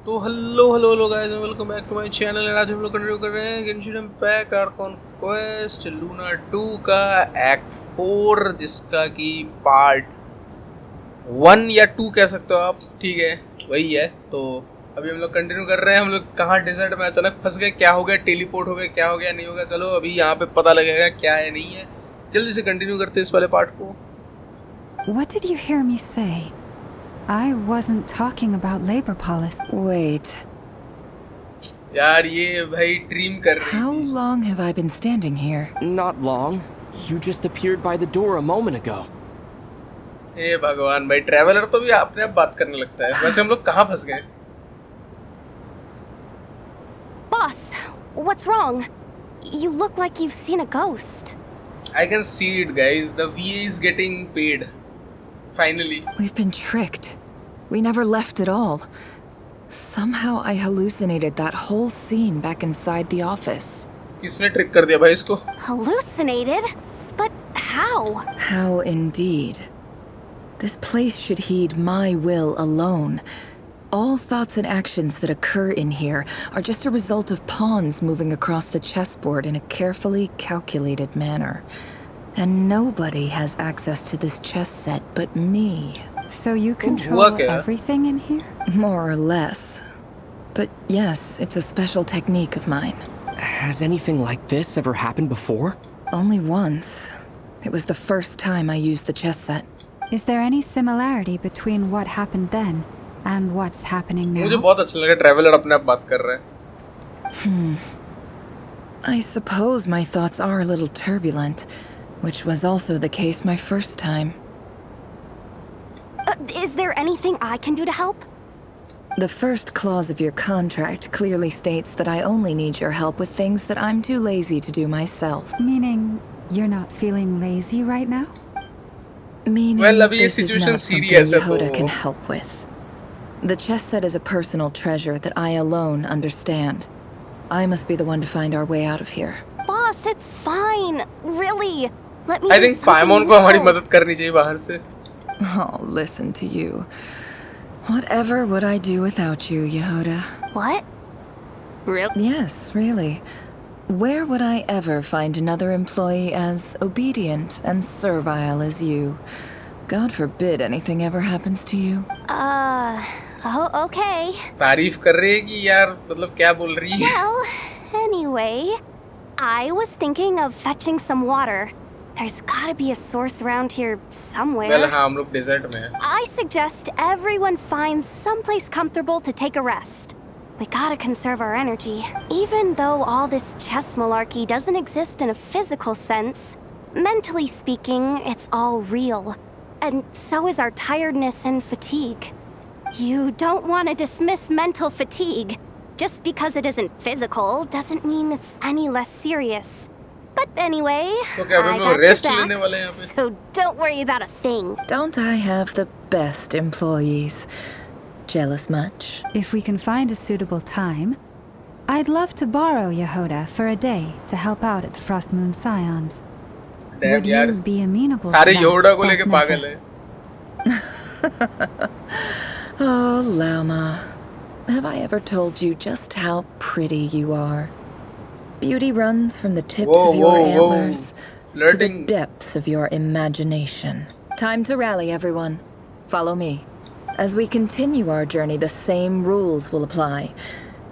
तो hello guys and welcome back to my channel. And आज हम लोग कंटिन्यू कर रहे हैं Genshin Impact Archon quest Luna 2 का एक्ट 4, जिसका कि पार्ट 1 या 2 कह सकते हो आप। ठीक है, वही है। तो अभी हम लोग कंटिन्यू कर रहे हैं। हम लोग कहाँ डेजर्ट में अचानक फंस गए, क्या हो गया, टेलीपोर्ट हो गए, क्या हो गया, नहीं हो गया। चलो अभी यहाँ पे पता लगेगा क्या है नहीं है। जल्दी से कंटिन्यू करते हैं इस वाले पार्ट को। What did you hear me say? I wasn't talking about labor policy. Wait. यार ये भाई ड्रीम कर रही How थी। long have I been standing here? Not long. You just appeared by the door a moment ago. हे भगवान भाई, traveller तो भी अपने आप बात करने लगता है। वैसे हम लोग कहाँ फंस गए? Boss, what's wrong? You look like you've seen a ghost. I can see it, guys. The VA is getting paid. Finally. We've been tricked. We never left at all. Somehow I hallucinated that whole scene back inside the office. किसने trick कर दिया भाई इसको? Hallucinated? But how? How indeed. This place should heed my will alone. All thoughts and actions that occur in here are just a result of pawns moving across the chessboard in a carefully calculated manner. And nobody has access to this chess set but me. So you control everything in here? More or less. But yes, it's a special technique of mine. Has anything like this ever happened before? Only once. It was the first time I used the chess set. Is there any similarity between what happened then and what's happening now? मुझे बहुत अच्छा लगा traveller अपने आप बात कर रहा है। I suppose my thoughts are a little turbulent, which was also the case my first time. Is there anything I can do to help? The first clause of your contract clearly states that I only need your help with things that I'm too lazy to do myself. Meaning you're not feeling lazy right now? Meaning Well, अभी ये this is situation not something serious है Yehuda तो- can help with. The chess set is a personal treasure that I alone understand. I must be the one to find our way out of here. Boss, it's fine. Really. Let me I do think something पाइमोन को हमारी useful. मदद करनी चाहिए बाहर से। Oh, listen to you. Whatever would I do without you, Yehuda? What? Really? Yes, really. Where would I ever find another employee as obedient and servile as you? God forbid anything ever happens to you. Oh, okay. तारीफ कर रही है कि यार मतलब क्या बोल रही है? Well, anyway, I was thinking of fetching some water. There's gotta be a source around here somewhere. Well, हाँ हम लोग डेजर्ट में हैं। I suggest everyone finds someplace comfortable to take a rest. We gotta conserve our energy. Even though all this chess malarkey doesn't exist in a physical sense, mentally speaking, it's all real. And so is our tiredness and fatigue. You don't want to dismiss mental fatigue. Just because it isn't physical doesn't mean it's any less serious. But anyway, तो क्या I हम लोग got your rest लेने वाले हैं backs, यहाँ पे? so don't worry about a thing. Don't I have the best employees? Jealous much? If we can find a suitable time, I'd love to borrow Yehuda for a day to help out at the Frost Moon Scions. Damn Would यार, you be amenable सारे to that, योडा को Boss लेके Memphis? पागल है। Oh, Lauma. Have I ever told you just how pretty you are? Beauty runs from the tips Whoa, of your whoa, whoa. antlers to the Flirting. depths of your imagination. Time to rally, everyone. Follow me. As we continue our journey, the same rules will apply.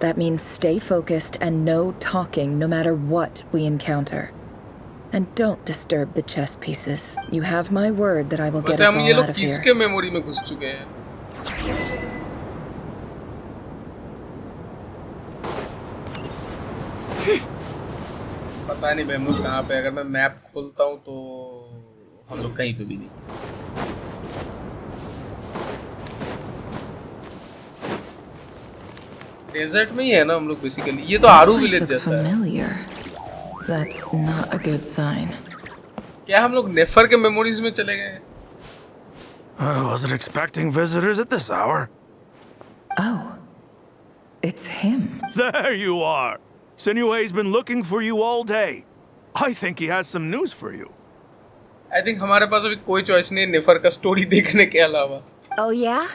That means stay focused and no talking no matter what we encounter. And don't disturb the chess pieces. You have my word that I will get वैसे us हम ये all लोग out of किसके here. Memory में घुस चुके हैं? पता नहीं भाई हम लोग कहाँ पे। अगर मैं मैप खोलता हूँ तो हम लोग कहीं पे भी नहीं। डेजर्ट में ही है ना हम लोग बेसिकली। ये तो आरू This विलेज looks जैसा है। familiar. That's not a good sign. क्या हम लोग नेफर के मेमोरीज में चले गए? I wasn't expecting visitors at this hour. Oh, it's him. There you are. Sinue's been looking for you all day. I think he has some news for you. I think हमारे पास अभी कोई choice नहीं है नेफर का story देखने के अलावा। Oh yeah?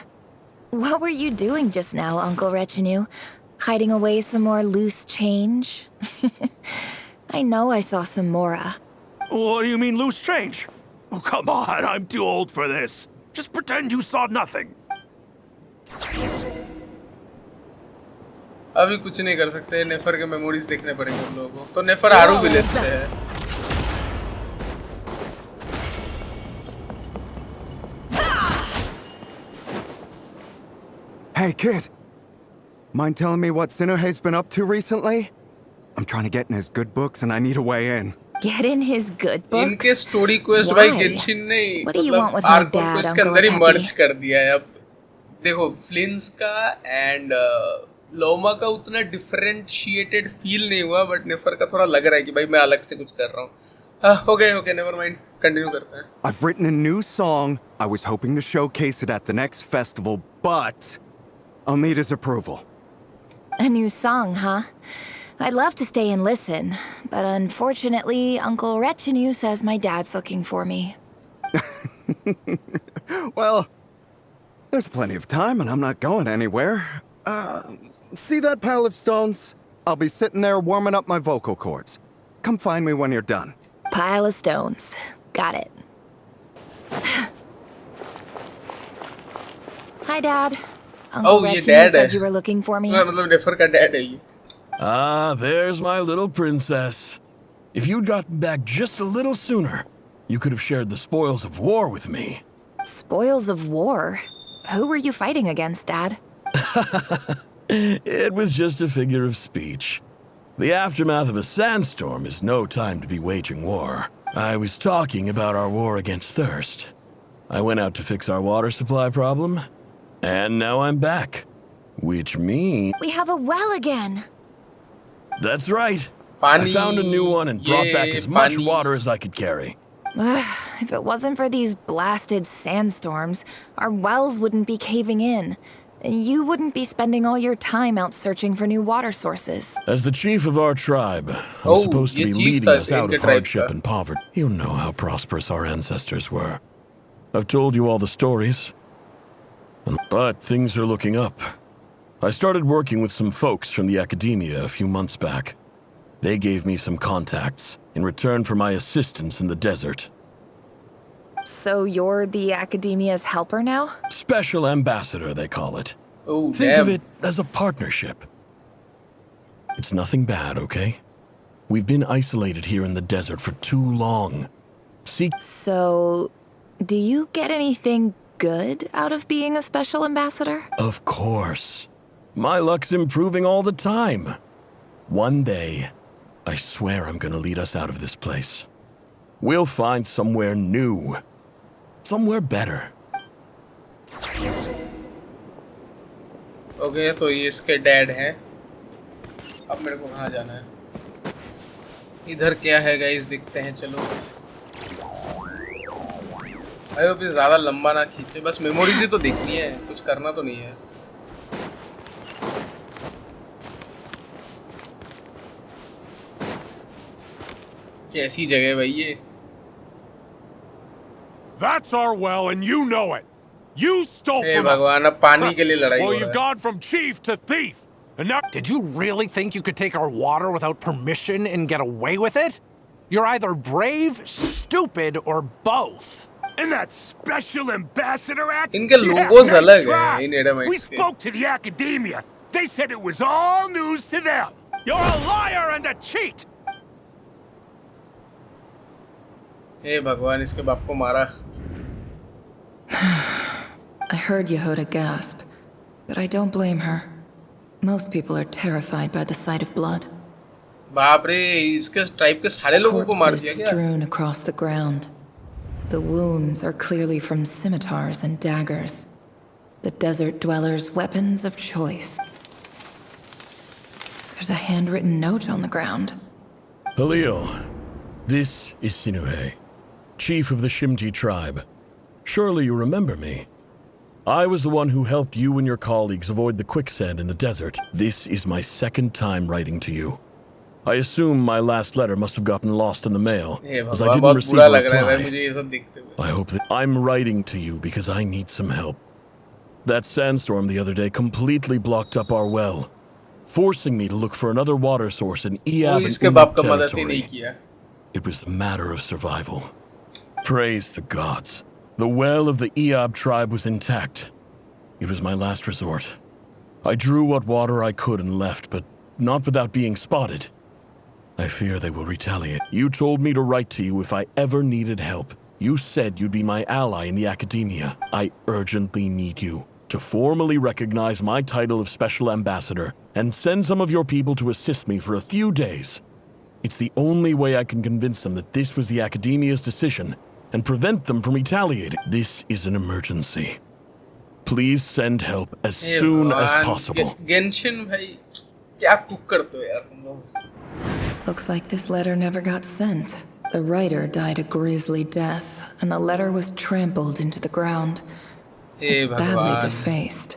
What were you doing just now, Uncle Retinue? Hiding away some more loose change? I know I saw some Mora. What do you mean, loose change? Oh, come on, I'm too old for this. Just pretend you saw nothing. अभी कुछ नहीं कर सकते, नेफर के memories देखने पड़ेंगे हम लोगों को। तो नेफर आरू विलेज से है। Hey, kid. Mind telling me what Sinuhe's been up to recently? I'm trying to get in his good books and I need a way in. Get in his good books? इनके story quest Why? भाई Genshin ने What do you want with my Arkan dad, quest के Uncle अंदर ही Happy? मर्ज कर दिया है। अब देखो फ्लिंस का एंड लोमा का उतना डिफरेंशिएटेड फील नहीं हुआ, बट नेफर का थोड़ा लग रहा है कि भाई मैं अलग से कुछ कर रहा हूँ। ओके नेवर माइंड, कंटिन्यू करते हैं। I've written a new song. I was hoping to showcase it at the next festival, but I'll need his approval. A new song, huh? I'd love to stay and listen, but unfortunately, Uncle Retinue says my dad's looking for me. Well, there's plenty of time and I'm not going anywhere. See that pile of stones? I'll be sitting there warming up my vocal cords. Come find me when you're done. Pile of stones. Got it. Hi, Dad. Uncle ये Retinue dad said है। you were looking for me. मतलब नेफर का dad है ये। Ah, there's my little princess. If you'd gotten back just a little sooner, you could have shared the spoils of war with me. Spoils of war? Who were you fighting against, Dad? It was just a figure of speech. The aftermath of a sandstorm is no time to be waging war. I was talking about our war against thirst. I went out to fix our water supply problem, and now I'm back. Which means... We have a well again. That's right. पानी, I found a new one and brought back ये as much पानी। water as I could carry. If it wasn't for these blasted sandstorms, our wells wouldn't be caving in. You wouldn't be spending all your time out searching for new water sources. As the chief of our tribe, I'm Oh, supposed to ये be chief leading था us out इनके of tribe hardship का। and poverty. You know how prosperous our ancestors were. I've told you all the stories. But things are looking up. I started working with some folks from the academia a few months back. They gave me some contacts in return for my assistance in the desert. So you're the academia's helper now? Special ambassador, they call it. Oh, Think damn. of it as a partnership. It's nothing bad, okay? We've been isolated here in the desert for too long. Seek... So, do you get anything good out of being a special ambassador? Of course. My luck's improving all the time. One day, I swear I'm gonna lead us out of this place. We'll find somewhere new. Somewhere better. Okay तो ये इसके dad हैं। अब मेरे को कहाँ जाना है? इधर क्या है गाइस, दिखते हैं चलो। आई होप ये ज़्यादा लंबा ना खींचे, बस मेमोरीज ही तो देखनी है, कुछ करना तो नहीं है। कैसी जगह है भाई ये? That's our well, and you know it. You stole hey from भगवान, us. अब पानी के लिए लड़ाई हो Well, रहा you've है। gone from chief to thief, and now... Did you really think you could take our water without permission and get away with it? You're either brave, stupid, or both. And that special ambassador act? इनके Yeah, logos nice अलग try. हैं इन एडामाइट्स We के। spoke to the academia. They said it was all news to them. You're a liar and a cheat. हे भगवान, इसके बाप को मारा। I heard Yehoda gasp, but I don't blame her. Most people are terrified by the sight of blood. बाप रे, इसके tribe के सारे लोगों को मार दिया Corpses क्या? strewn across the ground. The wounds are clearly from scimitars and daggers. The desert dwellers' weapons of choice. There's a handwritten note on the ground. Halil, this is Sinuhe, chief of the Shimti tribe. Surely you remember me. I was the one who helped you and your colleagues avoid the quicksand in the desert. This is my second time writing to you. I assume my last letter must have gotten lost in the mail, hey as I भगवान, didn't बहुत receive बुरा a लग रहा है भाई reply. मुझे ये सब देखते हुए। I hope that I'm writing to you because I need some help. That sandstorm the other day completely blocked up our well, forcing me to look for another water source in वो Eab इसके and बाप Umuk का मदद ही नहीं territory. किया. It was a matter of survival. Praise the gods. The well of the Eab tribe was intact. It was my last resort. I drew what water I could and left, but not without being spotted. I fear they will retaliate. You told me to write to you if I ever needed help. You said you'd be my ally in the academia. I urgently need you to formally recognize my title of Special Ambassador and send some of your people to assist me for a few days. It's the only way I can convince them that this was the academia's decision and prevent them from retaliating. This is an emergency. Please send help as soon as possible. Genshin भाई क्या cook करते हो यार तुम लोग? Looks like this letter never got sent. The writer died a grisly death, and the letter was trampled into the ground. हे It's badly भगवान. defaced.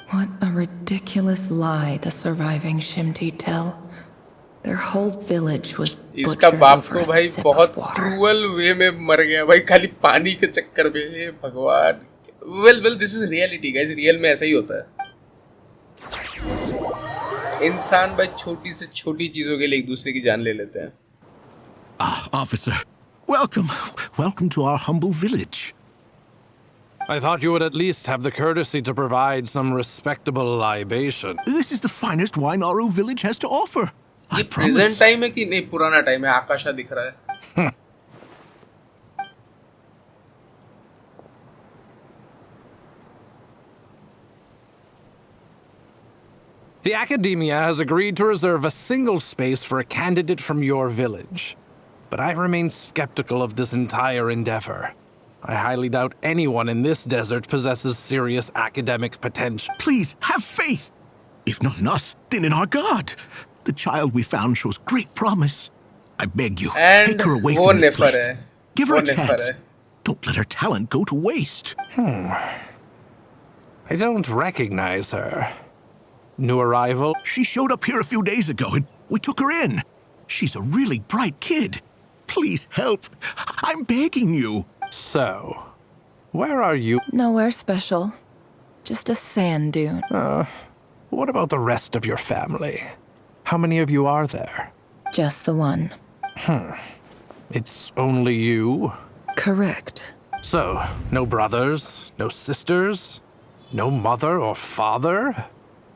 What a ridiculous lie the surviving Shimti tell. Their whole village was इसका butchered बाप over तो a भाई sip बहुत of water. Cruel वे में मर गया भाई खाली पानी के चक्कर में. हे भगवान. Well, this is reality, guys. Real में ऐसा ही होता है. इंसान भाई छोटी से छोटी चीजों के लिए एक दूसरे की जान ले लेते हैं. Ah, officer. Welcome. Welcome to our humble village. I thought you would at least have the courtesy to provide some respectable libation. This is the finest wine Aru village has to offer. I ये promise. Present time है कि नहीं पुराना time है? आकाशा दिख रहा है. The Academia has agreed to reserve a single space for a candidate from your village. But I remain skeptical of this entire endeavor. I highly doubt anyone in this desert possesses serious academic potential. Please, have faith. If not in us, then in our God. The child we found shows great promise. I beg you, And take her away वो from this नेफर place. है. Give her वो a नेफर chance. है. Don't let her talent go to waste. I don't recognize her. New arrival? She showed up here a few days ago and we took her in. She's a really bright kid. Please help. I'm begging you. So, where are you? Nowhere special. Just a sand dune. What about the rest of your family? How many of you are there? Just the one. It's only you? Correct. So, no brothers, no sisters, no mother or father?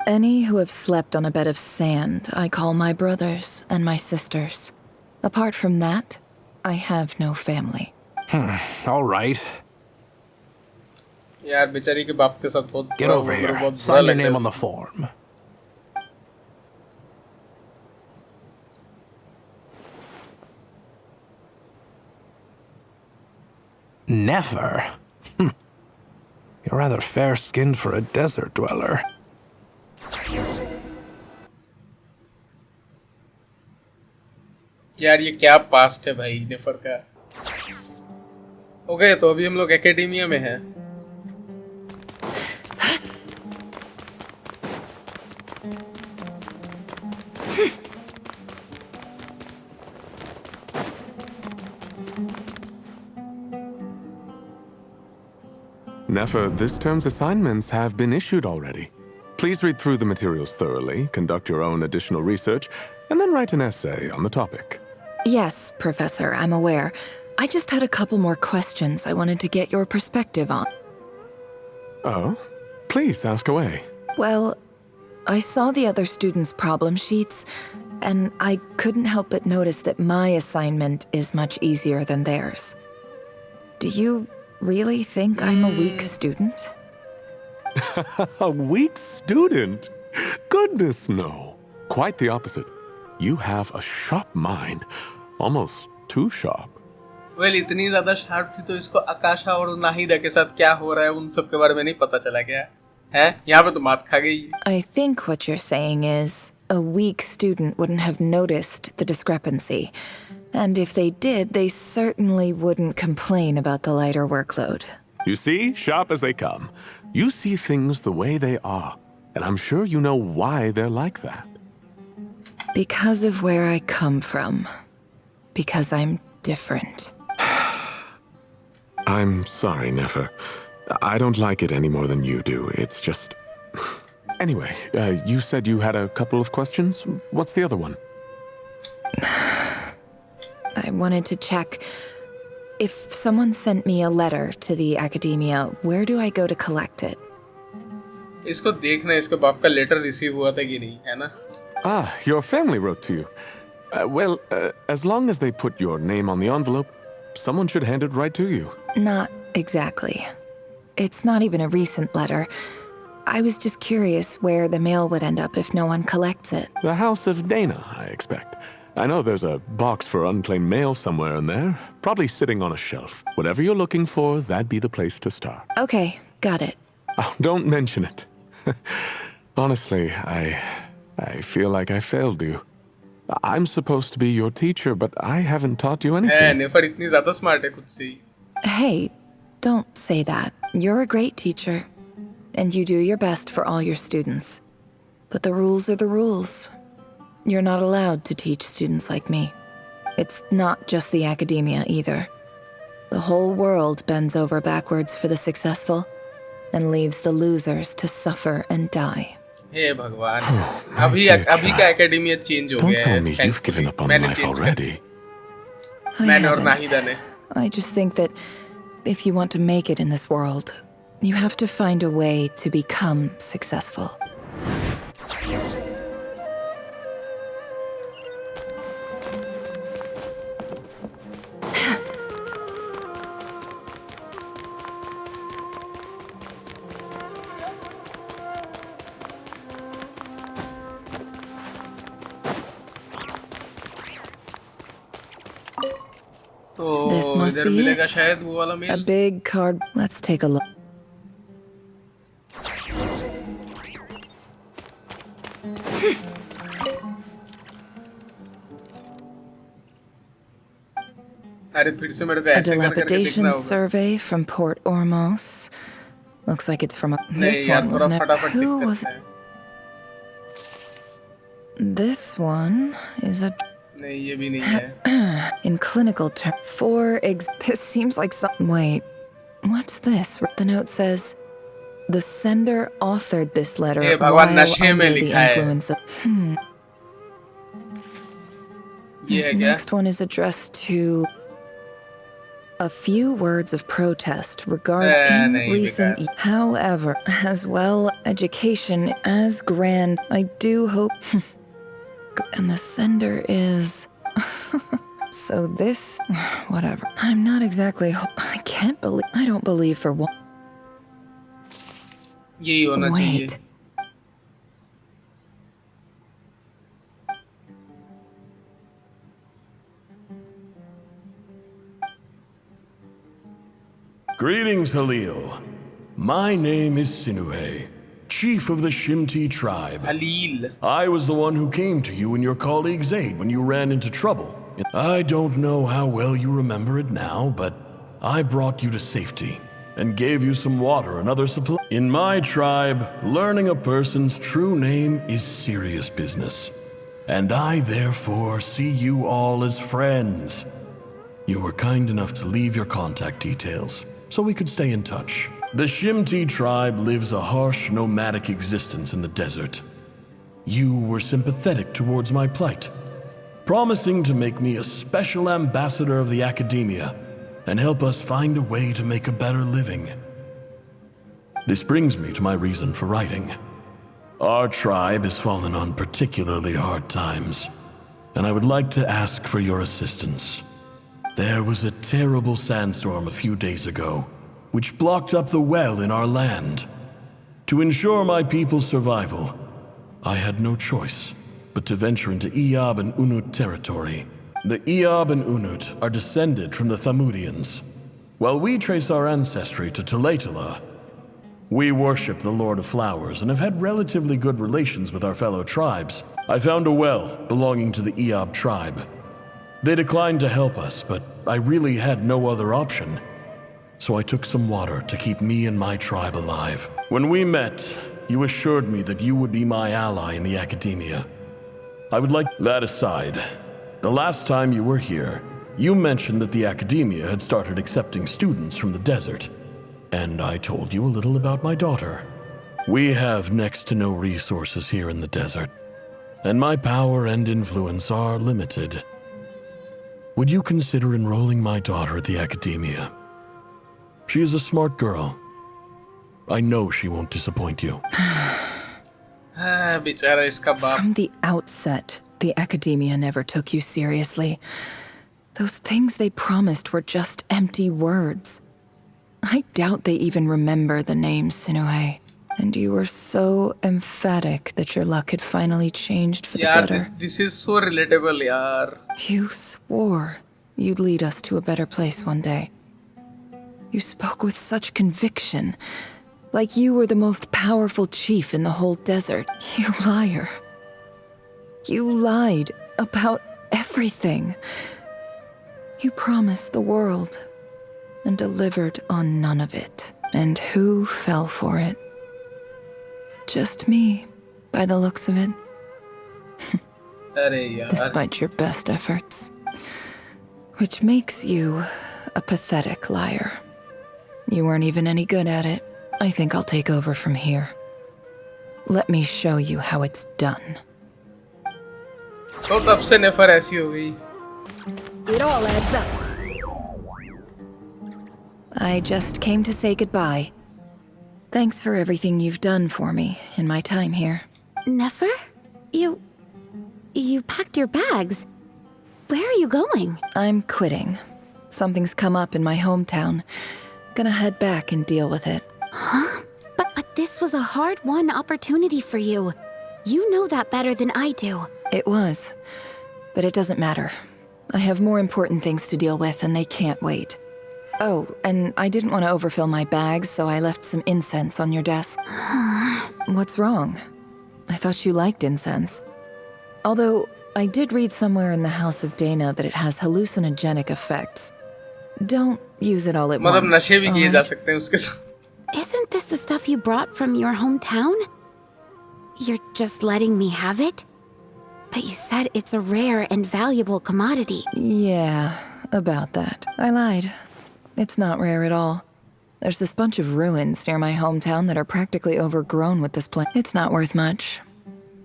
Any who have slept on a bed of sand, I call my brothers and my sisters. Apart from that, I have no family. All right. यार बेचारी के बाप के साथ बहुत Get बुरा over हुआ, मेरे here. बहुत बुरा Sign your लग name रहा on है. the form. Never? You're rather fair-skinned for a desert dweller. यार ये क्या पास्ट है भाई नेफर का. ओके तो अभी हम लोग एकेडेमिया में हैं. Nefer, this term's assignments have been issued already. Please read through the materials thoroughly, conduct your own additional research, and then write an essay on the topic. Yes, Professor, I'm aware. I just had a couple more questions I wanted to get your perspective on. Oh? Please ask away. Well, I saw the other students' problem sheets, and I couldn't help but notice that my assignment is much easier than theirs. Do you really think I'm a weak student? A weak student? Goodness, no. Quite the opposite. You have a sharp mind. Almost too sharp. Well इतनी ज्यादा sharp थी तो इसको आकाशा और नाहिदा के साथ क्या हो रहा है उन सब के बारे में नहीं पता चला गया है. यहाँ पे तो मात खा गई. I think what you're saying is a weak student wouldn't have noticed the discrepancy. And if they did, they certainly wouldn't complain about the lighter workload. You see, sharp as they come. You see things the way they are, and I'm sure you know why they're like that. Because of where I come from. Because I'm different. I'm sorry, Nefer. I don't like it any more than you do. It's just... Anyway, you said you had a couple of questions. What's the other one? I wanted to check. If someone sent me a letter to the academia, where do I go to collect it? इसको देखना इसके बाप का letter receive हुआ था कि नहीं है ना? Ah, your family wrote to you. Well, as long as they put your name on the envelope, someone should hand it right to you. Not exactly. It's not even a recent letter. I was just curious where the mail would end up if no one collects it. The House of Dana, I expect. I know there's a box for unclaimed mail somewhere in there, probably sitting on a shelf. Whatever you're looking for, that'd be the place to start. Okay, got it. Oh, don't mention it. Honestly, I feel like I failed you. I'm supposed to be your teacher, but I haven't taught you anything. नेफर इतनी ज़्यादा smart है खुद से ही. Hey, don't say that. You're a great teacher, and you do your best for all your students. But the rules are the rules. You're not allowed to teach students like me. It's not just the academia either. The whole world bends over backwards for the successful and leaves the losers to suffer and die. हे भगवान. अभी का academia change हो Don't गया tell है. me you've given up on मैंने life change कर already. मैंने और नाहिदा ने. I just think that if you want to make it in this world, you have to find a way to become successful. This तो must इधर be मिलेगा it. शायद वो वाला A mail. big card. Let's take a look. अरे फिर से मेरे को A ऐसे कर करके dilapidation देखना होगा. survey from Port Ormos. Looks like it's from a. नहीं This यार one थोड़ा was never. फटाफट Who चेक was करते हैं. this one? Is a नहीं ये भी नहीं है. in clinical term for this seems like some. Wait, what's this? The note says, the sender authored this letter हे भगवान while नशे में under the लिखा है. influence of. ये This है क्या? next one is addressed to a few words of protest regarding नहीं recent. बेकार. However, as well, education as grand. I do hope. And the sender is. So this. Whatever. I'm not exactly. I can't believe. I don't believe for one. यही होना चाहिए. Wait. Greetings, Halil. My name is Sinuhe, chief of the Shimti tribe. Halil. I was the one who came to you and your colleague Zaid when you ran into trouble. I don't know how well you remember it now, but I brought you to safety and gave you some water and other supplies. In my tribe, learning a person's true name is serious business, and I therefore see you all as friends. You were kind enough to leave your contact details, so we could stay in touch. The Shimti tribe lives a harsh, nomadic existence in the desert. You were sympathetic towards my plight, promising to make me a special ambassador of the academia and help us find a way to make a better living. This brings me to my reason for writing. Our tribe has fallen on particularly hard times, and I would like to ask for your assistance. There was a terrible sandstorm a few days ago, which blocked up the well in our land. To ensure my people's survival, I had no choice but to venture into Eob and Unut territory. The Eob and Unut are descended from the Thamudians, while we trace our ancestry to Tulatala. We worship the Lord of Flowers and have had relatively good relations with our fellow tribes. I found a well belonging to the Eob tribe. They declined to help us, but I really had no other option. So I took some water to keep me and my tribe alive. When we met, you assured me that you would be my ally in the academia. I would like that aside. The last time you were here, you mentioned that the academia had started accepting students from the desert. And I told you a little about my daughter. We have next to no resources here in the desert, and my power and influence are limited. Would you consider enrolling my daughter at the academia? She is a smart girl. I know she won't disappoint you. बेचारा इसका बाप. From the outset, the academia never took you seriously. Those things they promised were just empty words. I doubt they even remember the name Sinuhe. And you were so emphatic that your luck had finally changed for the यार, better. this is so relatable यार. You swore you'd lead us to a better place one day. You spoke with such conviction, like you were the most powerful chief in the whole desert. You liar. You lied about everything. You promised the world and delivered on none of it. And who fell for it? Just me, by the looks of it. अरे यार. Despite your best efforts. Which makes you a pathetic liar. You weren't even any good at it. I think I'll take over from here. Let me show you how it's done. तो तब से नेफर ऐसी हो गई. It all adds up. I just came to say goodbye. Thanks for everything you've done for me in my time here. Nefer? You packed your bags. Where are you going? I'm quitting. Something's come up in my hometown. Gonna head back and deal with it. Huh? But this was a hard-won opportunity for you. You know that better than I do. It was. But it doesn't matter. I have more important things to deal with and they can't wait. Oh, and I didn't want to overfill my bags, so I left some incense on your desk. What's wrong? I thought you liked incense. Although, I did read somewhere in the House of Dana that it has hallucinogenic effects. Don't use it all at once. मतलब नशे भी किए जा alright? सकते हैं उसके साथ. Isn't this the stuff you brought from your hometown? You're just letting me have it? But you said it's a rare and valuable commodity. Yeah, about that. I lied. It's not rare at all. There's this bunch of ruins near my hometown that are practically overgrown with this plant. It's not worth much.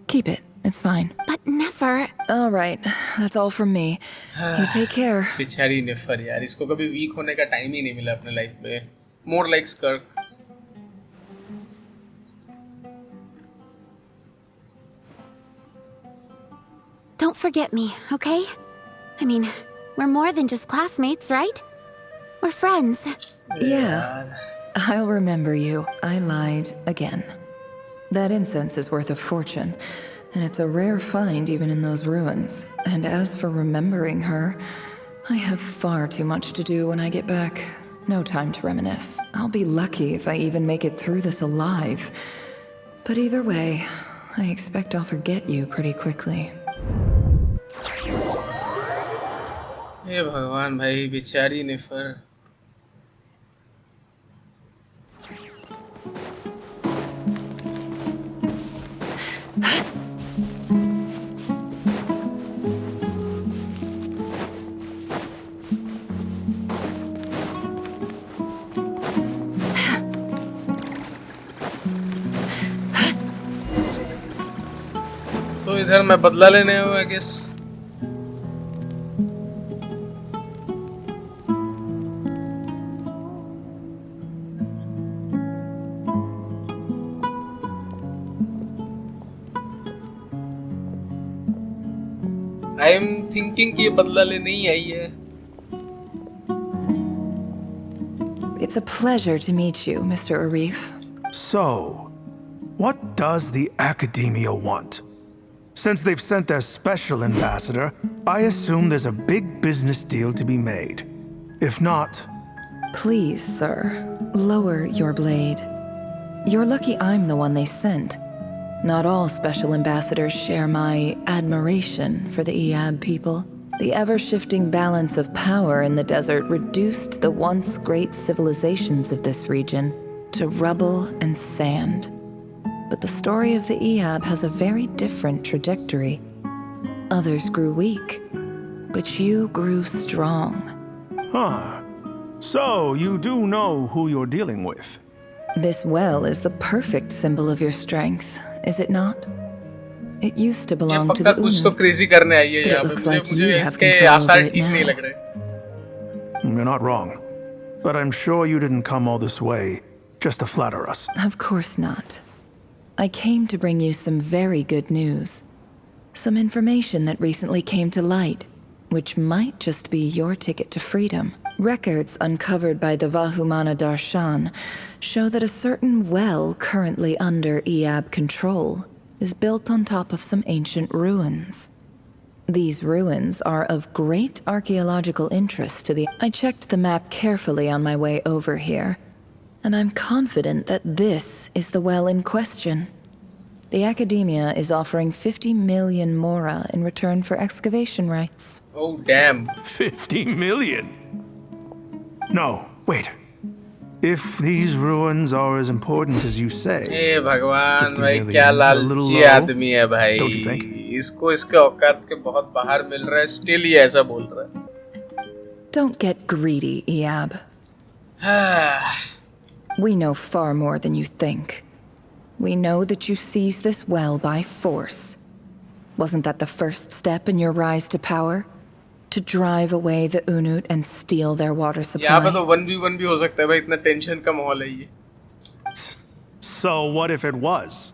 Keep it. It's fine. But Nefer... All right. That's all from me. You take care. बेचारी नेफर यार, इसको कभी week होने का time ही नहीं मिला अपने life में. More like Skirk. Don't forget me, okay? I mean, we're more than just classmates, right? We're friends. Yeah. I'll remember you. I lied again. That incense is worth a fortune, and it's a rare find even in those ruins. And as for remembering her, I have far too much to do when I get back. No time to reminisce. I'll be lucky if I even make it through this alive. But either way, I expect I'll forget you pretty quickly. हे भगवान भाई, बेचारी नेफर. तो इधर मैं बदला लेने आया हूँ, I guess. I am thinking कि ये बदला लेने ही आई है. It's a pleasure to meet you, Mr. Arif. So, what does the Academia want? Since they've sent their special ambassador, I assume there's a big business deal to be made. If not... Please, sir, lower your blade. You're lucky I'm the one they sent. Not all special ambassadors share my admiration for the Eab people. The ever-shifting balance of power in the desert reduced the once great civilizations of this region to rubble and sand. But the story of the Eab has a very different trajectory. Others grew weak, but you grew strong. Huh. So, you do know who you're dealing with. This well is the perfect symbol of your strength, is it not? It used to ये belong to पक्का the कुछ तो Unut, crazy करने आई है but यहाँ it पे looks मुझे like मुझे you have इसके control आसार over it ठीक नहीं now. लग रहे You're not wrong. But I'm sure you didn't come all this way just to flatter us. Of course not. I came to bring you some very good news. Some information that recently came to light, which might just be your ticket to freedom. Records uncovered by the Vahumana Darshan show that a certain well currently under Eab control is built on top of some ancient ruins. These ruins are of great archaeological interest to the... I checked the map carefully on my way over here, and I'm confident that this is the well in question. The Academia is offering 50 million mora in return for excavation rights. Oh damn. 50 million? No, wait. If these ruins are as important as you say, ए भगवान 50 भाई million क्या is a little लालची low, आदमी है भाई don't you think? इसको इसके औकात के बहुत बाहर मिल रहा है स्टिल ये ऐसा बोल रहा है Don't get greedy, Eab. We know far more than you think. We know that you seized this well by force. Wasn't that the first step in your rise to power? To drive away the Unut and steal their water supply? यहाँ पे तो 1v1 भी हो सकता है भाई इतना tension का माहौल है ये So what if it was?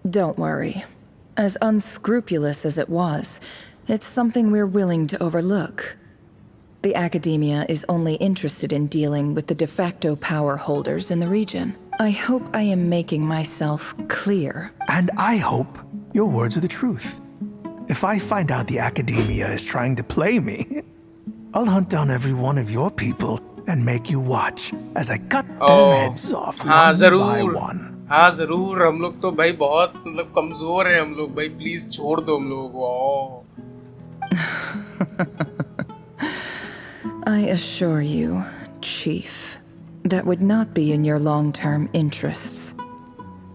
Don't worry. As unscrupulous as it was, it's something we're willing to overlook. The Academia is only interested in dealing with the de facto power holders in the region. I hope I am making myself clear. And I hope your words are the truth. If I find out the Academia is trying to play me, I'll hunt down every one of your people and make you watch as I cut their heads off हाँ one by जरूर one. हाँ जरूर हम लोग तो भाई बहुत मतलब कमजोर हैं हम लोग भाई प्लीज छोड़ दो हम लोगों को I assure you, Chief, that would not be in your long-term interests.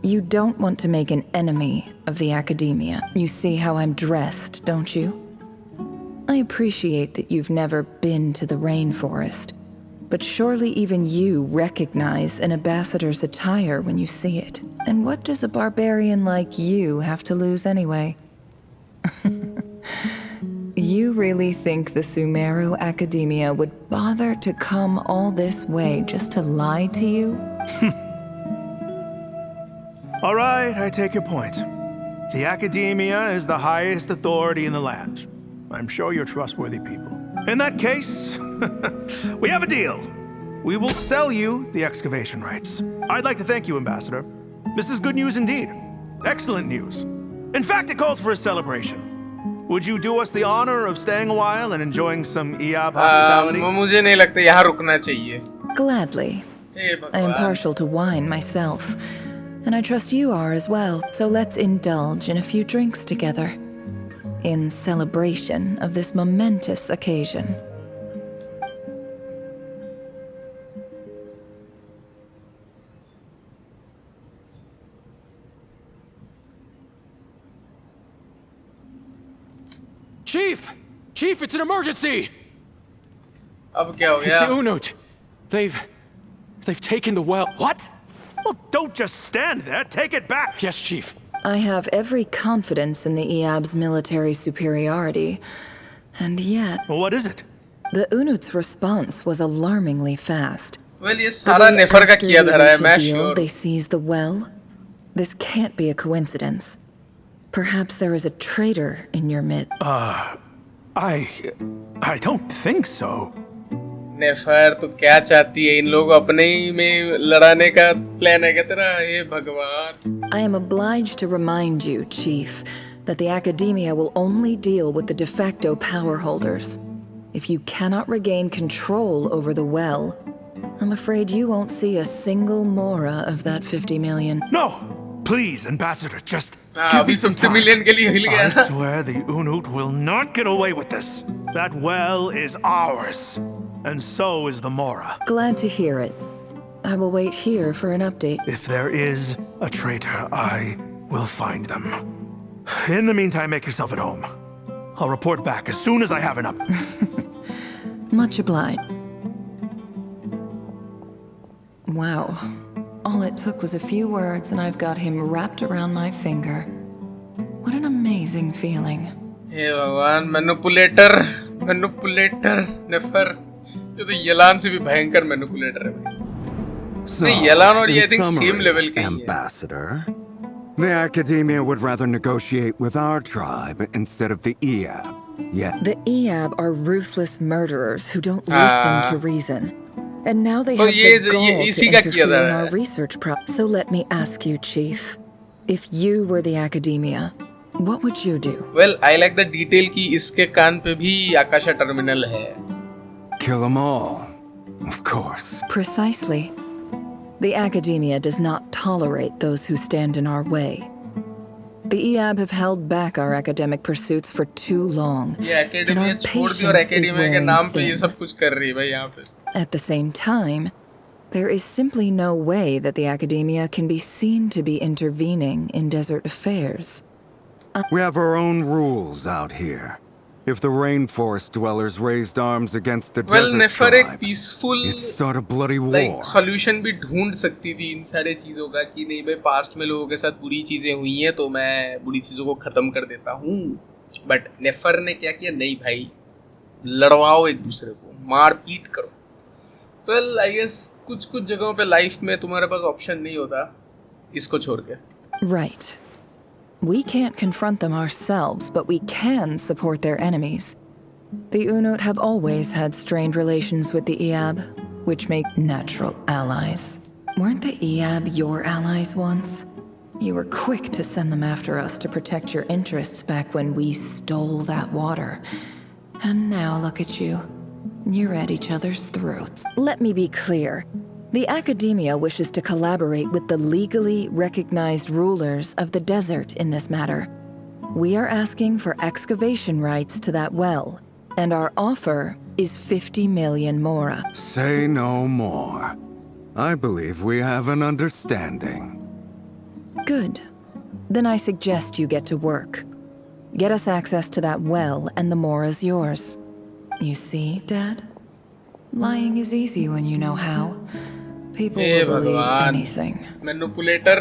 You don't want to make an enemy of the Academia. You see how I'm dressed, don't you? I appreciate that you've never been to the rainforest, but surely even you recognize an ambassador's attire when you see it. And what does a barbarian like you have to lose anyway? You really think the Sumeru Academia would bother to come all this way just to lie to you? All right, I take your point. The Academia is the highest authority in the land. I'm sure you're trustworthy people. In that case, we have a deal. We will sell you the excavation rights. I'd like to thank you, Ambassador. This is good news indeed. Excellent news. In fact, it calls for a celebration. Would you do us the honor of staying a while and enjoying some Eab hospitality? मुझे नहीं लगता यहाँ रुकना चाहिए Gladly. I am partial to wine myself, and I trust you are as well. So let's indulge in a few drinks together, in celebration of this momentous occasion. Chief! Chief, it's an emergency! अब क्या हो It's the गया Unut. They've taken the well. What? Well, don't just stand there. Take it back. Yes, Chief. I have every confidence in the Eab's military superiority, and yet... Well, what is it? The Unut's response was alarmingly fast. well ये The सारा day नेफर का after किया the धरा है मैं initial deal, sure they seized the well. This can't be a coincidence. Perhaps there is a traitor in your midst. I don't think so. नेफर तो क्या चाहती है इन लोग अपने ही में लड़ाने का प्लान है क्या तेरा हे भगवान I am obliged to remind you, Chief, that the Academia will only deal with the de facto power holders. If you cannot regain control over the well, I'm afraid you won't see a single mora of that 50 million. No! Please, Ambassador, just हाँ give अभी me some 50 time. Million के लिए हिल गया I ना swear the Unut will not get away with this. That well is ours. And so is the Mora. Glad to hear it. I will wait here for an update. If there is a traitor, I will find them. In the meantime, make yourself at home. I'll report back as soon as I have an up. Much obliged. Wow. All it took was a few words and I've got him wrapped around my finger. What an amazing feeling. हे भगवान, manipulator नेफर, ये तो येलान से भी भयंकर manipulator है भाई. नहीं, येलान और ये I think same level के ही हैं. Ambassador, the Academia would rather negotiate with our tribe instead of the EAB. Yet The EAB are ruthless murderers who don't listen to reason. And now they have ये the gall इसी to का किया interfere था. in our research So let me ask you, Chief. If you were the Academia, what would you do? Well, I like the detail कि इसके कान पे भी आकाशा terminal है. kill them all, of course. Precisely. The Academia does not tolerate those who stand in our way. The EAB have held back our academic pursuits for too long. ये academia छोड़ दी और academia के नाम पे ये सब कुछ कर रही है भाई यहाँ पे. At the same time, there is simply no way that the Academia can be seen to be intervening in desert affairs. We have our own rules out here. If the rainforest dwellers raised arms against the desert Nefer tribe, एक peaceful it'd start a bloody war. like solution भी ढूंढ सकती थी इन सारे चीजों का कि नहीं भाई पास्ट में लोगों के साथ बुरी चीजें हुई हैं तो मैं बुरी चीजों को खत्म कर देता हूँ. बट नेफर ने क्या किया, नहीं भाई लड़वाओ एक दूसरे को, मार पीट करो. वेल आई गेस कुछ कुछ जगहों पे लाइफ में तुम्हारे पास ऑप्शन नहीं होता इसको छोड़ के. Right. We can't confront them ourselves, but we can support their enemies. The Unut have always had strained relations with the EAB, which make natural allies. Weren't the EAB your allies once? You were quick to send them after us to protect your interests back when we stole that water. And now look at you. You're at each other's throats. Let me be clear. The Academia wishes to collaborate with the legally recognized rulers of the desert in this matter. We are asking for excavation rights to that well, and our offer is 50 million mora. Say no more. I believe we have an understanding. Good. Then I suggest you get to work. Get us access to that well, and the mora's yours. You see, Dad? Lying is easy when you know how. People will believe anything. Manipulator.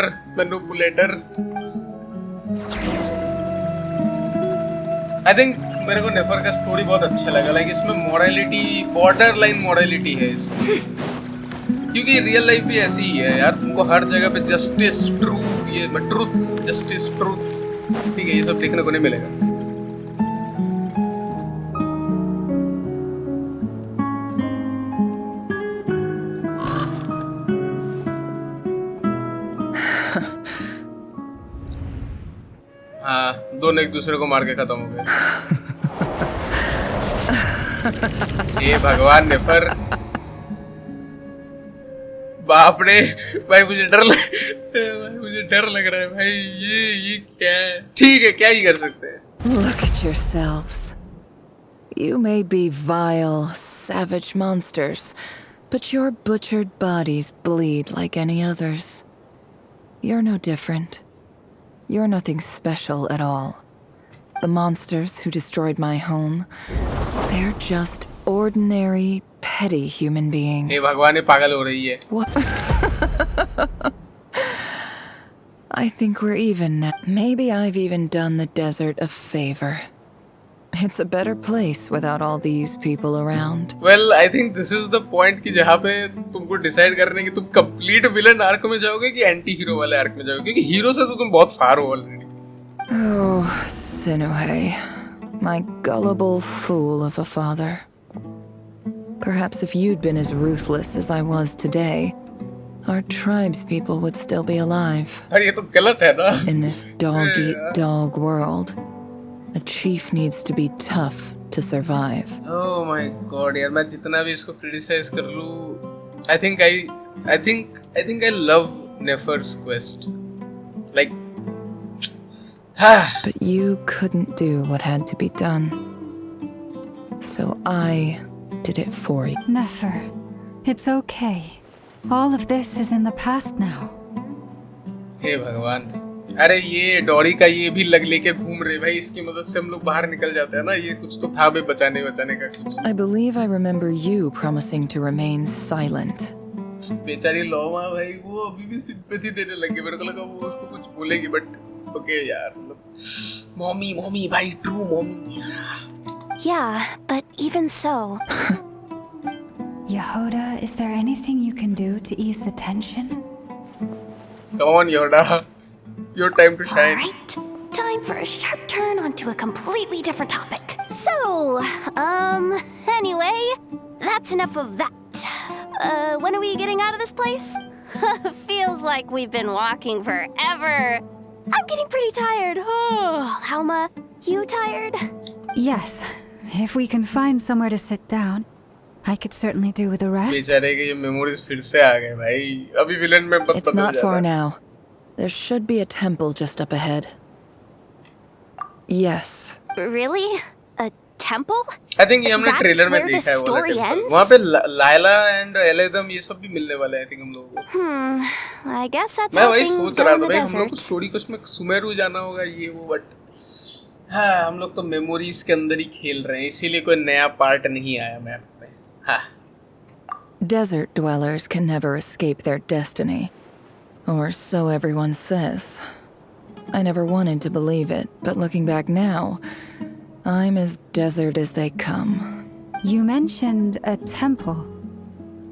I think मेरे को नेफर का story बहुत अच्छा लगा. Like इसमें morality, border line morality है इसमें. क्योंकि रियल लाइफ भी ऐसी ही है यार. तुमको हर जगह पे जस्टिस, ट्रूथ, जस्टिस, ट्रूथ, ठीक है, ये सब देखने को नहीं मिलेगा. हाँ, दोनों एक दूसरे को मार के खत्म हो गए. ये भगवान नेफर, बाप रे भाई, मुझे डर लग रहा है भाई. ये क्या है? ठीक है, क्या ही कर सकते हैं. Look at yourselves. You may be vile, savage monsters, but your butchered bodies bleed like any others. You're no different. You're nothing special at all. The monsters who destroyed my home, they're just ordinary, petty human beings. ये भगवान, ये पागल हो रही है. What? I think we're even now. Maybe I've even done the desert a favor. It's a better place without all these people around. Well, I think this is the point कि जहाँ पे तुमको डिसाइड करने की तुम complete villain arc में जाओगे कि एंटी हीरो वाले आर्क में जाओगे, क्योंकि हीरो से तो तुम बहुत फार हो already. Oh, Sinuhe, my gullible fool of a father. Perhaps if you'd been as ruthless as I was today, our tribe's people would still be alive. अरे ये तो गलत है ना. In this dog-eat-dog world, a chief needs to be tough to survive. Oh my God, यार मैं जितना भी इसको क्रिटिसाइज कर लूँ, I think I love Nefer's quest. Like, but you couldn't do what had to be done. So I did it for you. Nefer, it's okay. All of this is in the past now. हे भगवान, अरे ये dowry का ये भी लग लेके घूम रहे भाई, इसकी मदद से हम लोग बाहर निकल जाते हैं ना। ये कुछ तो था भाई बचाने का कुछ। I believe I remember you promising to remain silent. बेचारी लोमा भाई वो अभी भी सिंपैथी देने लगे, मेरे को लगा वो उसको कुछ बोलेगी, बट ओके यार, मतलब मॉमी भाई, true mommy. Yeah, but even so. Yehoda, is there anything you can do to ease the tension? Come on, Yoda. Your time to shine. Alright, time for a sharp turn onto a completely different topic. So, anyway, that's enough of that. When are we getting out of this place? Feels like we've been walking forever. I'm getting pretty tired. Oh, Alma, you tired? Yes. If we can find somewhere to sit down, I could certainly do with a rest. बेचारे के ये memories फिर से आ गए भाई, अभी villain में बदल It's not जाता far है। now. There should be a temple just up ahead. Yes. Really? A temple? I think ये हमने That's ट्रेलर में where the देखा है वो वाला story टेम्पल। ends? वहाँ पे लायला एंड एलेदम ये सब भी मिलने वाले हैं, I think हम लोगों को। I guess that's मैं how वही things सोच go रहा in था the भाई, हम लोग को desert. स्टोरी को उसमें सुमेरु जाना होगा ये वो, बट हाँ हम लोग तो मेमोरीज के अंदर ही खेल रहे हैं, इसीलिए कोई नया पार्ट नहीं आया मैप में। हाँ Desert dwellers can never escape their destiny. Or so everyone says. I never wanted to believe it, but looking back now, I'm as desert as they come. You mentioned a temple.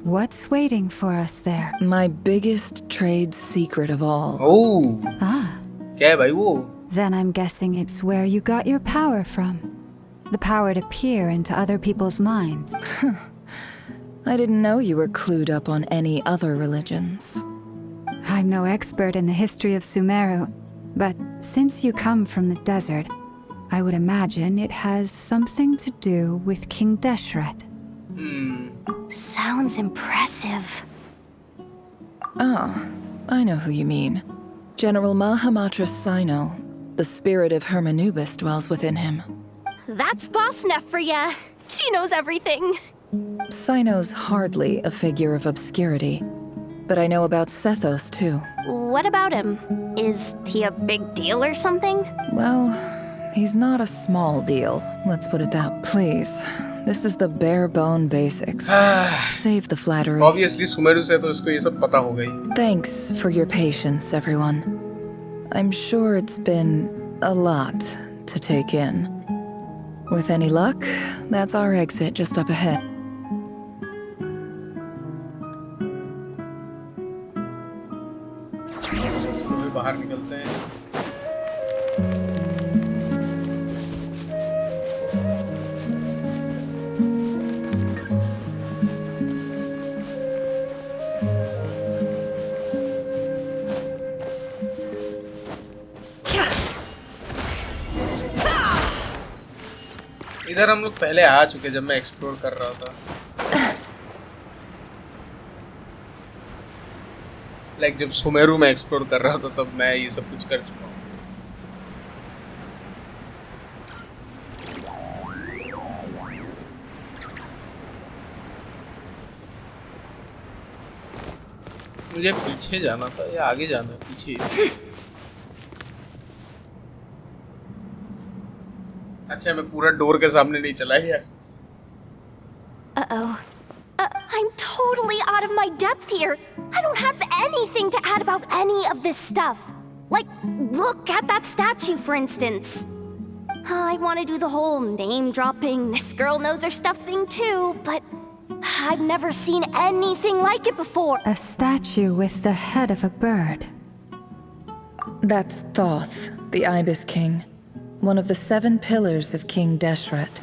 What's waiting for us there? My biggest trade secret of all. Oh Ah, क्या है भाई वो? then I'm guessing it's where you got your power from. The power to peer into other people's minds. I didn't know you were clued up on any other religions. I'm no expert in the history of Sumeru, but since you come from the desert, I would imagine it has something to do with King Deshret. Sounds impressive. Ah, I know who you mean. General Mahamatra Sino. The spirit of Hermanubis dwells within him. That's Boss Neff for ya. She knows everything. Sino's hardly a figure of obscurity, but I know about Sethos too. What about him? Is he a big deal or something? Well, he's not a small deal, let's put it that. Please, this is the bare bone basics. Save the flattery. Obviously Sumeru से तो इसको ये सब पता होगा ही। Thanks for your patience, everyone. I'm sure it's been a lot to take in. With any luck, that's our exit just up ahead. बाहर निकलते हैं। इधर हम लोग पहले आ चुके जब मैं एक्सप्लोर कर रहा था। लाइक जब सुमेरु में एक्सप्लोर कर रहा था तब मैं ये सब कुछ कर चुका हूँ। मुझे पीछे जाना था या आगे जाना? पीछे। अच्छा मैं पूरा डोर के सामने नहीं चला गया। Uh-oh. I'm totally out of my depth here. I don't have anything to add about any of this stuff. Like, look at that statue, for instance. I want to do the whole name-dropping, this girl knows her stuff thing too, but I've never seen anything like it before. A statue with the head of a bird. That's Thoth, the Ibis King, one of the 7 pillars of King Deshret.